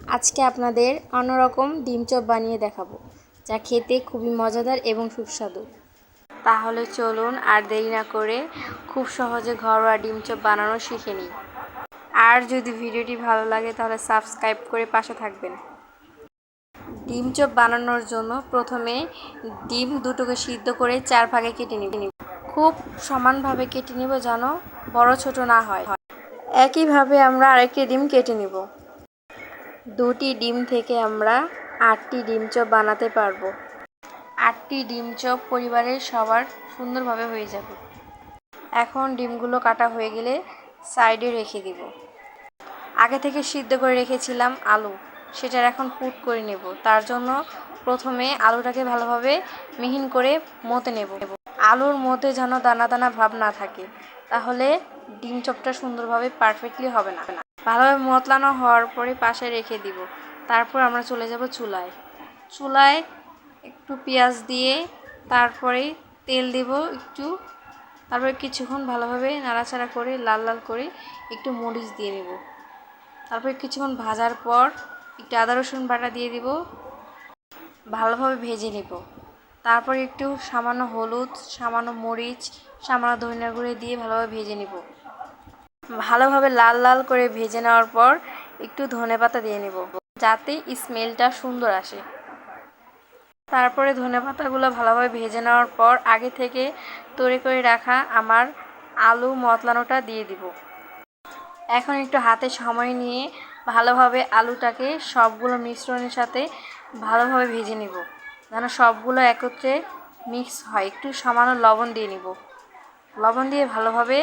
আজকে আপনাদের অন্যরকম ডিম চপ বানিয়ে দেখাবো, যা খেতে খুবই মজাদার এবং সুস্বাদু। তাহলে চলুন আর দেরি না করে খুব সহজে ঘরোয়া ডিম চপ বানানো শিখে নিই। আর যদি ভিডিওটি ভালো লাগে তাহলে সাবস্ক্রাইব করে পাশে থাকবেন। ডিম চপ বানানোর জন্য প্রথমে ডিম দুটোকে সিদ্ধ করে 4 ভাগে কেটে নিব। খুব সমানভাবে কেটে নিব যেন বড় ছোট না হয়। একইভাবে আমরা আরেকটি ডিম কেটে নিব। 2টি ডিম থেকে আমরা 8টি ডিম চপ বানাতে পারবো। 8টি ডিম চপ পরিবারের সবার সুন্দরভাবে হয়ে যাবে। এখন ডিমগুলো কাটা হয়ে গেলে সাইডে রেখে দিব। আগে থেকে সিদ্ধ করে রেখেছিলাম আলু, সেটার এখন পুর করে নেব। তার জন্য প্রথমে আলুটাকে ভালোভাবে মিহিন করে মতে নেব। আলুর মধ্যে যেন দানা দানা ভাব না থাকে, তাহলে ডিম চপটা সুন্দরভাবে পারফেক্টলি হবে না। ভালোভাবে মতলানো হওয়ার পরে পাশে রেখে দিব। তারপর আমরা চলে যাব চুলায় একটু পেঁয়াজ দিয়ে তারপরে তেল দেব একটু, তারপরে কিছুক্ষণ ভালোভাবে নাড়াচাড়া করে লাল লাল করে একটু মরিচ দিয়ে নেব। তারপরে কিছুক্ষণ ভাজার পর একটু আদা রসুন বাটা দিয়ে দিব, ভালোভাবে ভেজে নেব। তারপর একটু সামান্য হলুদ, সামান্য মরিচ, সামান্য ধনিয়ার গুঁড়ো দিয়ে ভালোভাবে ভেজে নেব। ভালোভাবে লাল লাল করে ভেজে নেওয়ার পর একটু ধনেপাতা দিয়ে নেব, যাতে স্মেলটা সুন্দর আসে। তারপরে ধনেপাতাগুলো ভালোভাবে ভেজে নেওয়ার পর আগে থেকে তৈরি করে রাখা আমার আলু মতলানোটা দিয়ে দিব। এখন একটু হাতে সময় নিয়ে ভালোভাবে আলুটাকে সবগুলো মিশ্রণের সাথে ভালোভাবে ভেজে নিব, যেন সবগুলো একত্রে মিক্স হয়। একটু সামান্য লবণ দিয়ে নিব, লবণ দিয়ে ভালোভাবে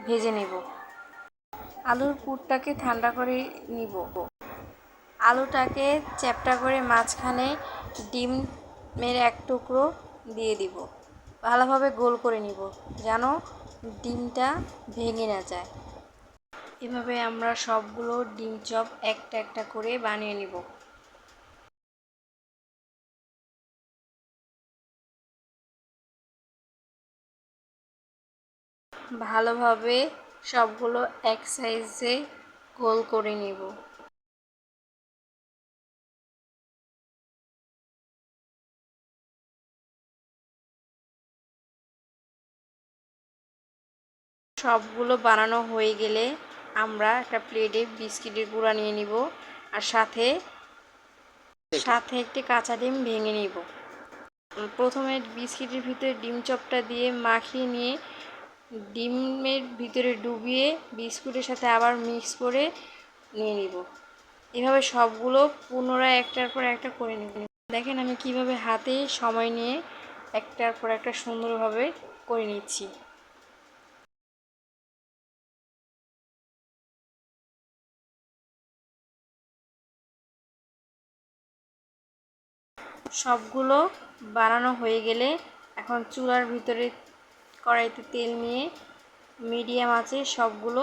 ভেজে নিব। আলুর পুরটাকে ঠান্ডা করে নিব। আলুটাকে চ্যাপ্টা করে মাঝখানে ডিমের এক টুকরো দিয়ে দিব, ভালোভাবে গোল করে নিব যেন ডিমটা ভেঙে না যায়। এভাবে আমরা সবগুলো ডিম চপ একটা একটা করে বানিয়ে নিব। ভালোভাবে সবগুলো এক সাইজে গোল করে নিব। সবগুলো বানানো হয়ে গেলে আমরা একটা প্লেটে বিস্কিটের গুঁড়া নিয়ে নিব, আর সাথে একটি কাঁচা ডিম ভেঙে নিব। প্রথমে বিস্কিটের ভিতরে ডিম চপটা দিয়ে মাখিয়ে নিয়ে ডিমের ভিতরে ডুবিয়ে বিস্কুটের সাথে আবার মিক্স করে নিয়ে নিব। এভাবে সবগুলো পুনরায় একটার পর একটা করে নেব। দেখেন আমি কিভাবে হাতে সময় নিয়ে একটার পর একটা সুন্দরভাবে করে নিচ্ছি। সবগুলো বানানো হয়ে গেলে এখন চুলার ভিতরে কড়াইতে তেল নিয়ে মিডিয়াম আঁচে সবগুলো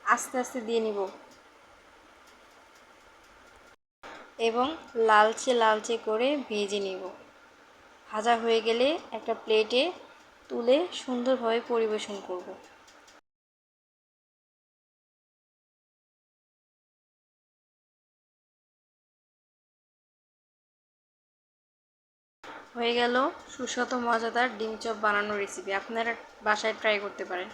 আস্তে আস্তে দিয়ে নিব এবং লালচে লালচে করে ভেজে নিব। ভাজা হয়ে গেলে একটা প্লেটে তুলে সুন্দরভাবে পরিবেশন করব। হয়ে গেল সুস্বাদু মজাদার ডিম চপ বানানোর রেসিপি। আপনারা বাসায় ট্রাই করতে পারেন।